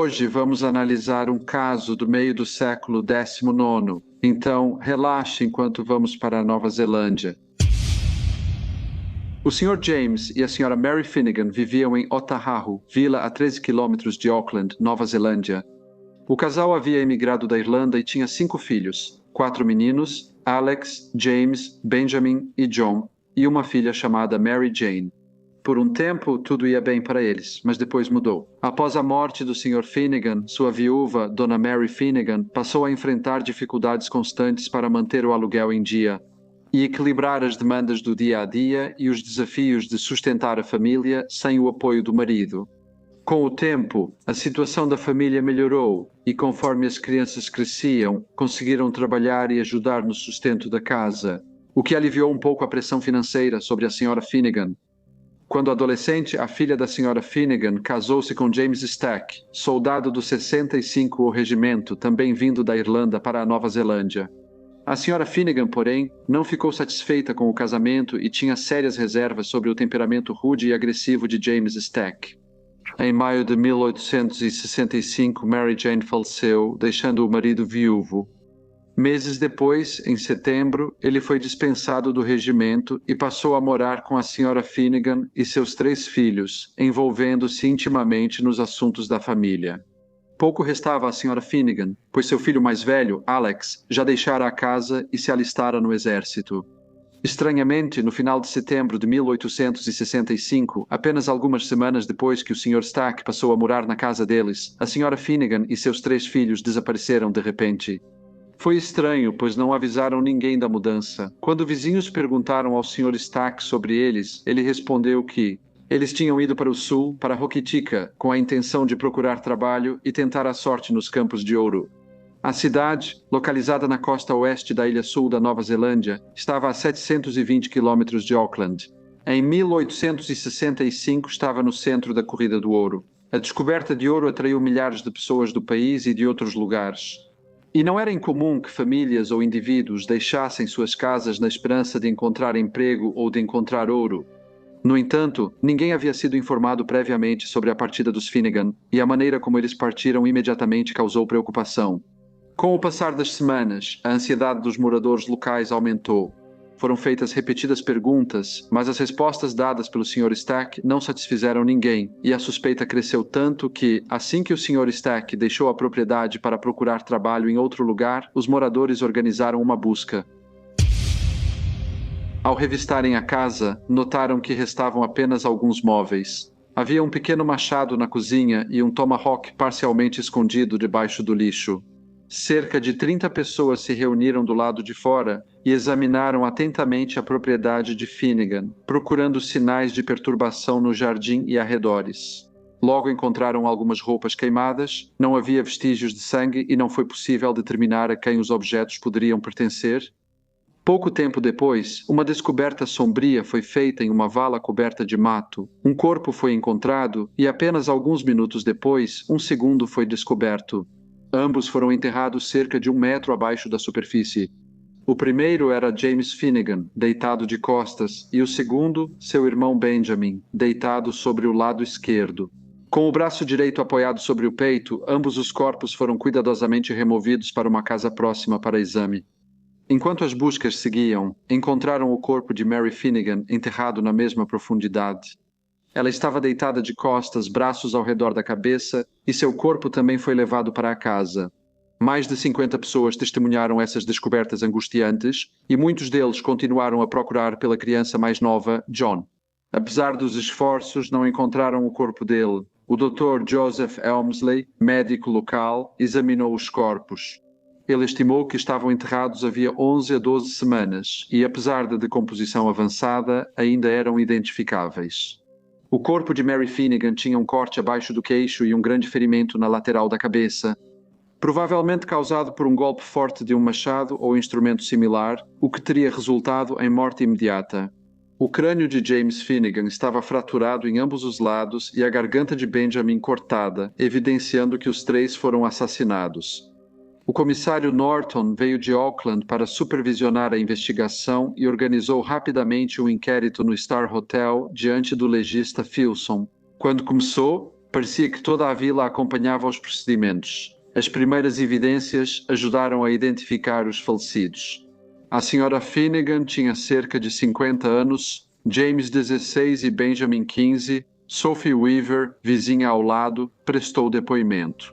Hoje vamos analisar um caso do meio do século XIX. Então, relaxe enquanto vamos para a Nova Zelândia. O Sr. James e a Sra. Mary Finnegan viviam em Otahuhu, vila a 13 quilômetros de Auckland, Nova Zelândia. O casal havia emigrado da Irlanda e tinha 5 filhos, 4 meninos, Alex, James, Benjamin e John, e uma filha chamada Mary Jane. Por um tempo, tudo ia bem para eles, mas depois mudou. Após a morte do Sr. Finnegan, sua viúva, Dona Mary Finnegan, passou a enfrentar dificuldades constantes para manter o aluguel em dia e equilibrar as demandas do dia a dia e os desafios de sustentar a família sem o apoio do marido. Com o tempo, a situação da família melhorou e, conforme as crianças cresciam, conseguiram trabalhar e ajudar no sustento da casa, o que aliviou um pouco a pressão financeira sobre a Sra. Finnegan. Quando adolescente, a filha da Sra. Finnegan casou-se com James Stack, soldado do 65º Regimento, também vindo da Irlanda para a Nova Zelândia. A Sra. Finnegan, porém, não ficou satisfeita com o casamento e tinha sérias reservas sobre o temperamento rude e agressivo de James Stack. Em maio de 1865, Mary Jane faleceu, deixando o marido viúvo. Meses depois, em setembro, ele foi dispensado do regimento e passou a morar com a Sra. Finnegan e seus 3 filhos, envolvendo-se intimamente nos assuntos da família. Pouco restava à Sra. Finnegan, pois seu filho mais velho, Alex, já deixara a casa e se alistara no exército. Estranhamente, no final de setembro de 1865, apenas algumas semanas depois que o Sr. Stack passou a morar na casa deles, a Sra. Finnegan e seus 3 filhos desapareceram de repente. Foi estranho, pois não avisaram ninguém da mudança. Quando vizinhos perguntaram ao Sr. Stack sobre eles, ele respondeu que eles tinham ido para o sul, para Hokitika, com a intenção de procurar trabalho e tentar a sorte nos campos de ouro. A cidade, localizada na costa oeste da ilha sul da Nova Zelândia, estava a 720 quilômetros de Auckland. Em 1865 estava no centro da corrida do ouro. A descoberta de ouro atraiu milhares de pessoas do país e de outros lugares. E não era incomum que famílias ou indivíduos deixassem suas casas na esperança de encontrar emprego ou de encontrar ouro. No entanto, ninguém havia sido informado previamente sobre a partida dos Finnegan, e a maneira como eles partiram imediatamente causou preocupação. Com o passar das semanas, a ansiedade dos moradores locais aumentou. Foram feitas repetidas perguntas, mas as respostas dadas pelo Sr. Stack não satisfizeram ninguém, e a suspeita cresceu tanto que, assim que o Sr. Stack deixou a propriedade para procurar trabalho em outro lugar, os moradores organizaram uma busca. Ao revistarem a casa, notaram que restavam apenas alguns móveis. Havia um pequeno machado na cozinha e um tomahawk parcialmente escondido debaixo do lixo. Cerca de 30 pessoas se reuniram do lado de fora e examinaram atentamente a propriedade de Finnegan, procurando sinais de perturbação no jardim e arredores. Logo encontraram algumas roupas queimadas, não havia vestígios de sangue e não foi possível determinar a quem os objetos poderiam pertencer. Pouco tempo depois, uma descoberta sombria foi feita em uma vala coberta de mato. Um corpo foi encontrado e apenas alguns minutos depois, um segundo foi descoberto. Ambos foram enterrados cerca de 1 metro abaixo da superfície. O primeiro era James Finnegan, deitado de costas, e o segundo, seu irmão Benjamin, deitado sobre o lado esquerdo. Com o braço direito apoiado sobre o peito, ambos os corpos foram cuidadosamente removidos para uma casa próxima para exame. Enquanto as buscas seguiam, encontraram o corpo de Mary Finnegan enterrado na mesma profundidade. Ela estava deitada de costas, braços ao redor da cabeça, e seu corpo também foi levado para a casa. Mais de 50 pessoas testemunharam essas descobertas angustiantes, e muitos deles continuaram a procurar pela criança mais nova, John. Apesar dos esforços, não encontraram o corpo dele. O Dr. Joseph Elmsley, médico local, examinou os corpos. Ele estimou que estavam enterrados havia 11 a 12 semanas, e apesar da decomposição avançada, ainda eram identificáveis. O corpo de Mary Finnegan tinha um corte abaixo do queixo e um grande ferimento na lateral da cabeça, provavelmente causado por um golpe forte de um machado ou instrumento similar, o que teria resultado em morte imediata. O crânio de James Finnegan estava fraturado em ambos os lados e a garganta de Benjamin cortada, evidenciando que os 3 foram assassinados. O comissário Norton veio de Auckland para supervisionar a investigação e organizou rapidamente um inquérito no Star Hotel diante do legista Filson. Quando começou, Parecia que toda a vila acompanhava os procedimentos. As primeiras evidências ajudaram a identificar os falecidos. A Sra. Finnegan tinha cerca de 50 anos, James 16 e Benjamin 15, Sophie Weaver, vizinha ao lado, prestou depoimento.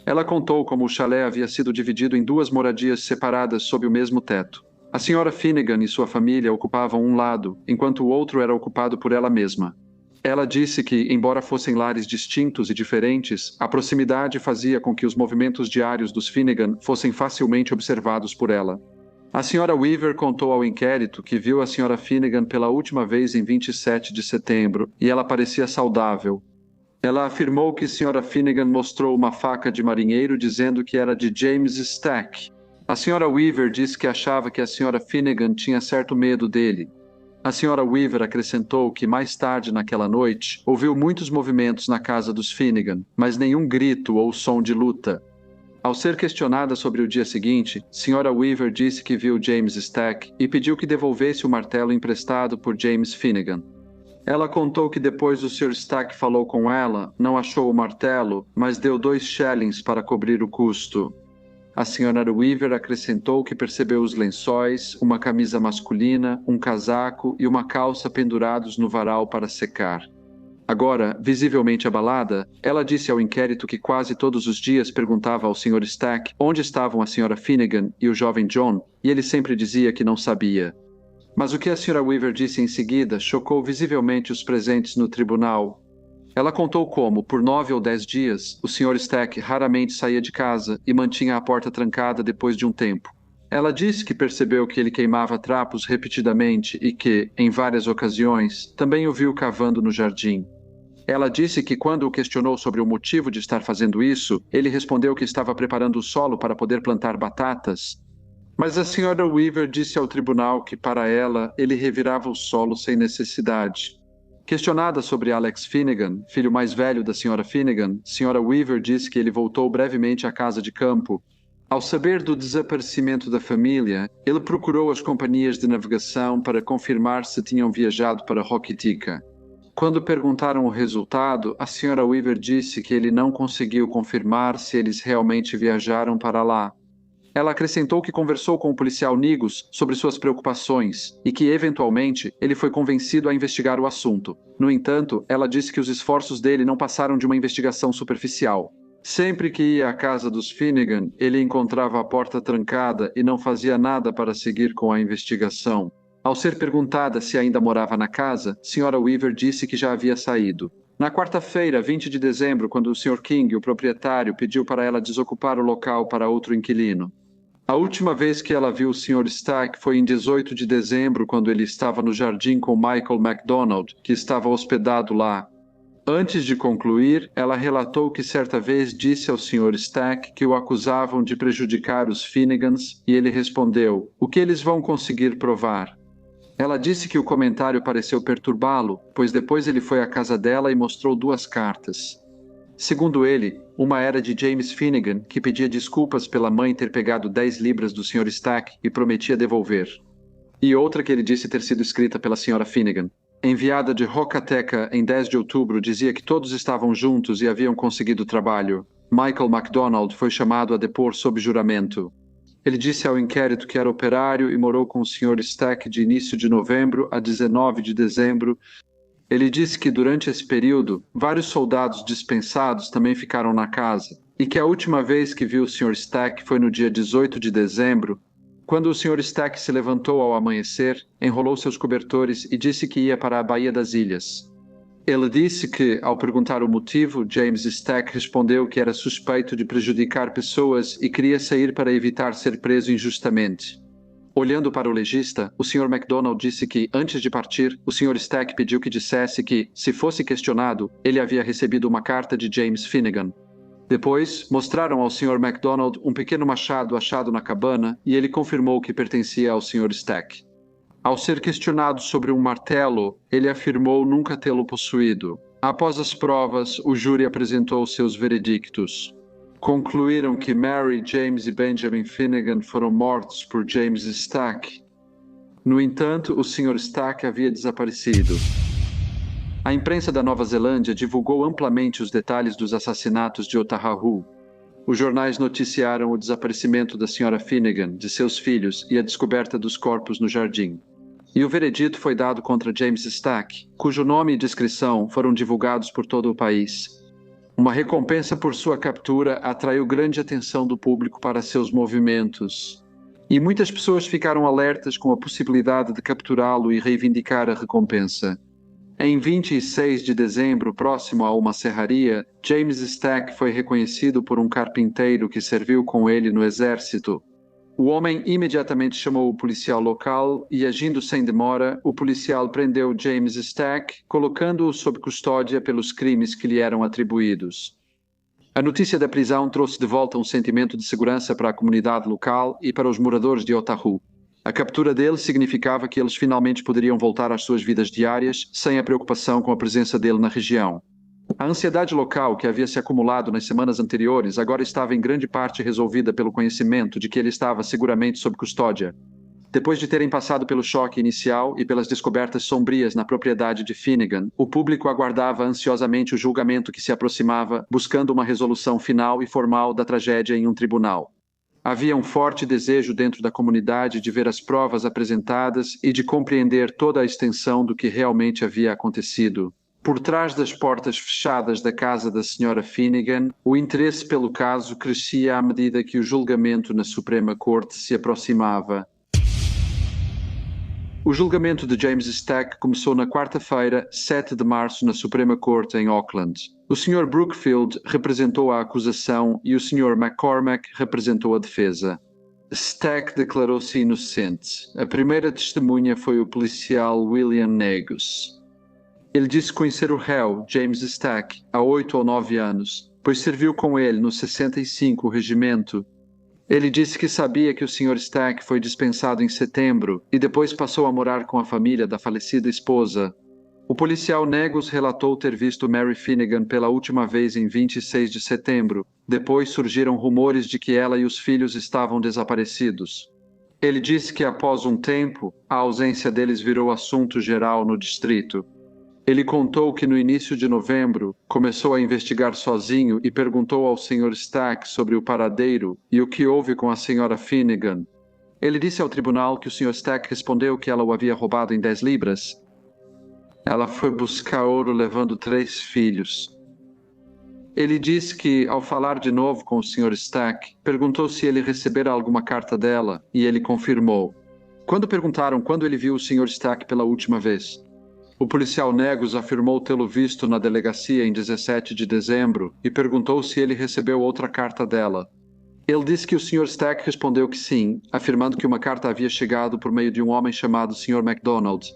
Ela contou como o chalé havia sido dividido em duas moradias separadas sob o mesmo teto. A Sra. Finnegan e sua família ocupavam um lado, enquanto o outro era ocupado por ela mesma. Ela disse que, embora fossem lares distintos e diferentes, a proximidade fazia com que os movimentos diários dos Finnegan fossem facilmente observados por ela. A Sra. Weaver contou ao inquérito que viu a Sra. Finnegan pela última vez em 27 de setembro e ela parecia saudável. Ela afirmou que Sra. Finnegan mostrou uma faca de marinheiro dizendo que era de James Stack. A Sra. Weaver disse que achava que a Sra. Finnegan tinha certo medo dele. A Sra. Weaver acrescentou que mais tarde naquela noite ouviu muitos movimentos na casa dos Finnegan, mas nenhum grito ou som de luta. Ao ser questionada sobre o dia seguinte, Sra. Weaver disse que viu James Stack e pediu que devolvesse o martelo emprestado por James Finnegan. Ela contou que depois o Sr. Stack falou com ela, não achou o martelo, mas deu 2 shillings para cobrir o custo. A Sra. Weaver acrescentou que percebeu os lençóis, uma camisa masculina, um casaco e uma calça pendurados no varal para secar. Agora, visivelmente abalada, ela disse ao inquérito que quase todos os dias perguntava ao Sr. Stack onde estavam a Sra. Finnegan e o jovem John, e ele sempre dizia que não sabia. Mas o que a Sra. Weaver disse em seguida chocou visivelmente os presentes no tribunal. Ela contou como, por 9 ou 10 dias, o Sr. Stack raramente saía de casa e mantinha a porta trancada depois de um tempo. Ela disse que percebeu que ele queimava trapos repetidamente e que, em várias ocasiões, também o viu cavando no jardim. Ela disse que quando o questionou sobre o motivo de estar fazendo isso, ele respondeu que estava preparando o solo para poder plantar batatas. Mas a Sra. Weaver disse ao tribunal que, para ela, ele revirava o solo sem necessidade. Questionada sobre Alex Finnegan, filho mais velho da Sra. Finnegan, Sra. Weaver disse que ele voltou brevemente à casa de campo. Ao saber do desaparecimento da família, ele procurou as companhias de navegação para confirmar se tinham viajado para Hokitika. Quando perguntaram o resultado, a Sra. Weaver disse que ele não conseguiu confirmar se eles realmente viajaram para lá. Ela acrescentou que conversou com o policial Nigos sobre suas preocupações e que, eventualmente, ele foi convencido a investigar o assunto. No entanto, ela disse que os esforços dele não passaram de uma investigação superficial. Sempre que ia à casa dos Finnegan, ele encontrava a porta trancada e não fazia nada para seguir com a investigação. Ao ser perguntada se ainda morava na casa, Sra. Weaver disse que já havia saído. Na quarta-feira, 20 de dezembro, quando o Sr. King, o proprietário, pediu para ela desocupar o local para outro inquilino. A última vez que ela viu o Sr. Stack foi em 18 de dezembro, quando ele estava no jardim com Michael MacDonald, que estava hospedado lá. Antes de concluir, ela relatou que certa vez disse ao Sr. Stack que o acusavam de prejudicar os Finnegans e ele respondeu: "O que eles vão conseguir provar?" Ela disse que o comentário pareceu perturbá-lo, pois depois ele foi à casa dela e mostrou 2 cartas. Segundo ele, uma era de James Finnegan, que pedia desculpas pela mãe ter pegado 10 libras do Sr. Stack e prometia devolver. E outra que ele disse ter sido escrita pela Sra. Finnegan. Enviada de Hokitika em 10 de outubro, dizia que todos estavam juntos e haviam conseguido trabalho. Michael MacDonald foi chamado a depor sob juramento. Ele disse ao inquérito que era operário e morou com o Sr. Stack de início de novembro a 19 de dezembro. Ele disse que durante esse período, vários soldados dispensados também ficaram na casa, e que a última vez que viu o Sr. Stack foi no dia 18 de dezembro, quando o Sr. Stack se levantou ao amanhecer, enrolou seus cobertores e disse que ia para a Baía das Ilhas. Ele disse que, ao perguntar o motivo, James Stack respondeu que era suspeito de prejudicar pessoas e queria sair para evitar ser preso injustamente. Olhando para o legista, o Sr. MacDonald disse que, antes de partir, o Sr. Stack pediu que dissesse que, se fosse questionado, ele havia recebido uma carta de James Finnegan. Depois, mostraram ao Sr. MacDonald um pequeno machado achado na cabana e ele confirmou que pertencia ao Sr. Stack. Ao ser questionado sobre um martelo, ele afirmou nunca tê-lo possuído. Após as provas, o júri apresentou seus veredictos. Concluíram que Mary, James e Benjamin Finnegan foram mortos por James Stack. No entanto, o Sr. Stack havia desaparecido. A imprensa da Nova Zelândia divulgou amplamente os detalhes dos assassinatos de Otahuhu. Os jornais noticiaram o desaparecimento da Sra. Finnegan, de seus filhos e a descoberta dos corpos no jardim. E o veredito foi dado contra James Stack, cujo nome e descrição foram divulgados por todo o país. Uma recompensa por sua captura atraiu grande atenção do público para seus movimentos. E muitas pessoas ficaram alertas com a possibilidade de capturá-lo e reivindicar a recompensa. Em 26 de dezembro, próximo a uma serraria, James Stack foi reconhecido por um carpinteiro que serviu com ele no exército. O homem imediatamente chamou o policial local e, agindo sem demora, o policial prendeu James Stack, colocando-o sob custódia pelos crimes que lhe eram atribuídos. A notícia da prisão trouxe de volta um sentimento de segurança para a comunidade local e para os moradores de Otahuhu. A captura dele significava que eles finalmente poderiam voltar às suas vidas diárias sem a preocupação com a presença dele na região. A ansiedade local que havia se acumulado nas semanas anteriores agora estava em grande parte resolvida pelo conhecimento de que ele estava seguramente sob custódia. Depois de terem passado pelo choque inicial e pelas descobertas sombrias na propriedade de Finnegan, o público aguardava ansiosamente o julgamento que se aproximava, buscando uma resolução final e formal da tragédia em um tribunal. Havia um forte desejo dentro da comunidade de ver as provas apresentadas e de compreender toda a extensão do que realmente havia acontecido. Por trás das portas fechadas da casa da Sra. Finnegan, o interesse pelo caso crescia à medida que o julgamento na Suprema Corte se aproximava. O julgamento de James Stack começou na quarta-feira, 7 de março, na Suprema Corte em Auckland. O Sr. Brookfield representou a acusação e o Sr. McCormack representou a defesa. Stack declarou-se inocente. A primeira testemunha foi o policial William Negus. Ele disse conhecer o réu, James Stack, há 8 ou 9 anos, pois serviu com ele no 65 Regimento. Ele disse que sabia que o Sr. Stack foi dispensado em setembro e depois passou a morar com a família da falecida esposa. O policial Negus relatou ter visto Mary Finnegan pela última vez em 26 de setembro. Depois surgiram rumores de que ela e os filhos estavam desaparecidos. Ele disse que após um tempo, a ausência deles virou assunto geral no distrito. Ele contou que no início de novembro começou a investigar sozinho e perguntou ao Sr. Stack sobre o paradeiro e o que houve com a Sra. Finnegan. Ele disse ao tribunal que o Sr. Stack respondeu que ela o havia roubado em 10 libras. Ela foi buscar ouro levando 3 filhos. Ele disse que, ao falar de novo com o Sr. Stack, perguntou se ele recebera alguma carta dela e ele confirmou. Quando perguntaram quando ele viu o Sr. Stack pela última vez, o policial Negus afirmou tê-lo visto na delegacia em 17 de dezembro e perguntou se ele recebeu outra carta dela. Ele disse que o Sr. Stack respondeu que sim, afirmando que uma carta havia chegado por meio de um homem chamado Sr. MacDonald.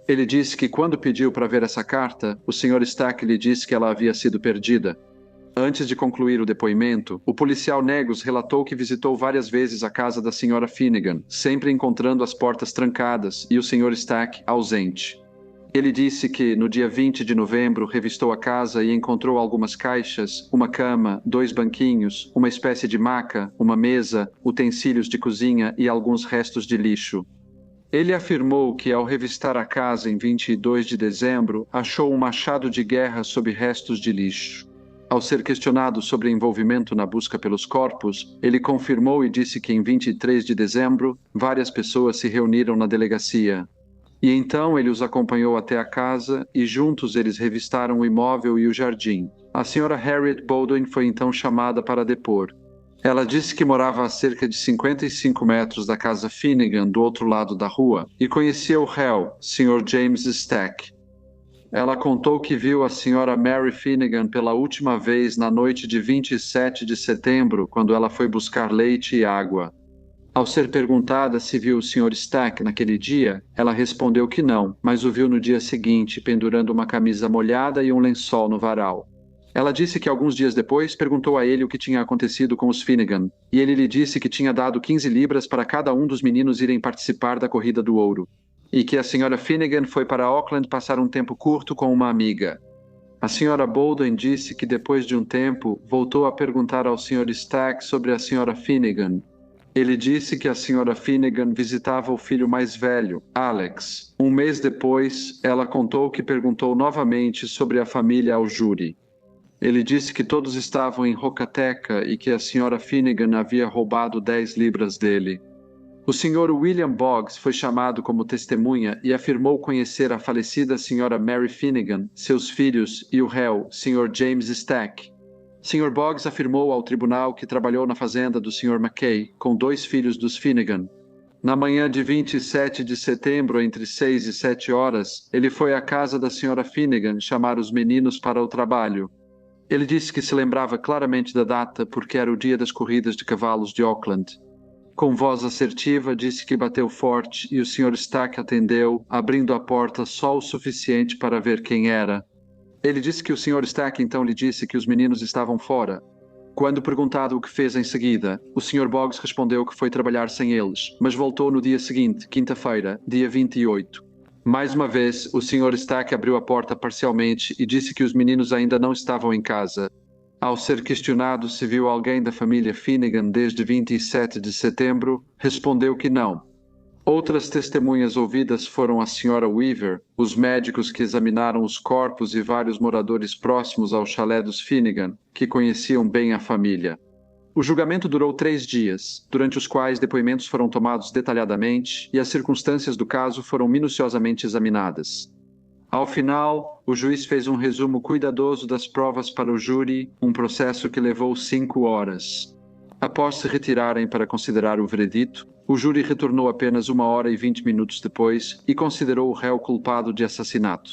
Ele disse que quando pediu para ver essa carta, o Sr. Stack lhe disse que ela havia sido perdida. Antes de concluir o depoimento, o policial Negus relatou que visitou várias vezes a casa da Sra. Finnegan, sempre encontrando as portas trancadas e o Sr. Stack ausente. Ele disse que, no dia 20 de novembro, revistou a casa e encontrou algumas caixas, uma cama, 2 banquinhos, uma espécie de maca, uma mesa, utensílios de cozinha e alguns restos de lixo. Ele afirmou que, ao revistar a casa em 22 de dezembro, achou um machado de guerra sob restos de lixo. Ao ser questionado sobre envolvimento na busca pelos corpos, ele confirmou e disse que, em 23 de dezembro, várias pessoas se reuniram na delegacia. E então ele os acompanhou até a casa e juntos eles revistaram o imóvel e o jardim. A Sra. Harriet Baldwin foi então chamada para depor. Ela disse que morava a cerca de 55 metros da casa Finnegan do outro lado da rua e conhecia o réu, Sr. James Stack. Ela contou que viu a Sra. Mary Finnegan pela última vez na noite de 27 de setembro, quando ela foi buscar leite e água. Ao ser perguntada se viu o Sr. Stack naquele dia, ela respondeu que não, mas o viu no dia seguinte, pendurando uma camisa molhada e um lençol no varal. Ela disse que alguns dias depois perguntou a ele o que tinha acontecido com os Finnegan, e ele lhe disse que tinha dado 15 libras para cada um dos meninos irem participar da corrida do ouro, e que a Sra. Finnegan foi para Auckland passar um tempo curto com uma amiga. A Sra. Baldwin disse que depois de um tempo voltou a perguntar ao Sr. Stack sobre a Sra. Finnegan. Ele disse que a Sra. Finnegan visitava o filho mais velho, Alex. Um mês depois, ela contou que perguntou novamente sobre a família ao júri. Ele disse que todos estavam em Hokitika e que a Sra. Finnegan havia roubado 10 libras dele. O Sr. William Boggs foi chamado como testemunha e afirmou conhecer a falecida Sra. Mary Finnegan, seus filhos e o réu, Sr. James Stack. Sr. Boggs afirmou ao tribunal que trabalhou na fazenda do Sr. McKay com 2 filhos dos Finnegan. Na manhã de 27 de setembro, entre 6 e 7 horas, ele foi à casa da Sra. Finnegan chamar os meninos para o trabalho. Ele disse que se lembrava claramente da data porque era o dia das corridas de cavalos de Auckland. Com voz assertiva, disse que bateu forte e o Sr. Stack atendeu, abrindo a porta só o suficiente para ver quem era. Ele disse que o Sr. Stack então lhe disse que os meninos estavam fora. Quando perguntado o que fez em seguida, o Sr. Boggs respondeu que foi trabalhar sem eles, mas voltou no dia seguinte, quinta-feira, dia 28. Mais uma vez, o Sr. Stack abriu a porta parcialmente e disse que os meninos ainda não estavam em casa. Ao ser questionado se viu alguém da família Finnegan desde 27 de setembro, respondeu que não. Outras testemunhas ouvidas foram a Sra. Weaver, os médicos que examinaram os corpos e vários moradores próximos ao chalé dos Finnegan, que conheciam bem a família. O julgamento durou 3 dias, durante os quais depoimentos foram tomados detalhadamente e as circunstâncias do caso foram minuciosamente examinadas. Ao final, o juiz fez um resumo cuidadoso das provas para o júri, um processo que levou 5 horas. Após se retirarem para considerar o veredito, o júri retornou apenas 1 hora e 20 minutos depois e considerou o réu culpado de assassinato.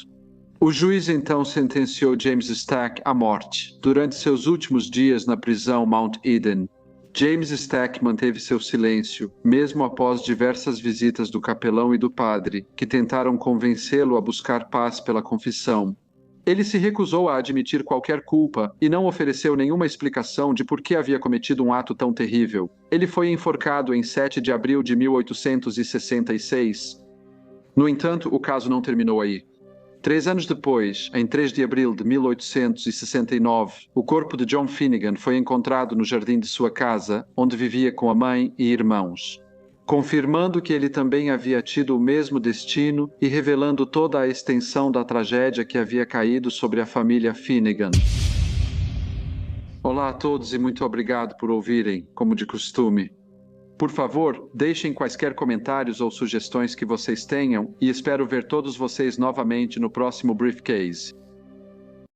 O juiz então sentenciou James Stack à morte, durante seus últimos dias na prisão Mount Eden. James Stack manteve seu silêncio, mesmo após diversas visitas do capelão e do padre, que tentaram convencê-lo a buscar paz pela confissão. Ele se recusou a admitir qualquer culpa e não ofereceu nenhuma explicação de por que havia cometido um ato tão terrível. Ele foi enforcado em 7 de abril de 1866. No entanto, o caso não terminou aí. 3 anos depois, em 3 de abril de 1869, o corpo de John Finnegan foi encontrado no jardim de sua casa, onde vivia com a mãe e irmãos, confirmando que ele também havia tido o mesmo destino e revelando toda a extensão da tragédia que havia caído sobre a família Finnegan. Olá a todos e muito obrigado por ouvirem, como de costume. Por favor, deixem quaisquer comentários ou sugestões que vocês tenham e espero ver todos vocês novamente no próximo Briefcase.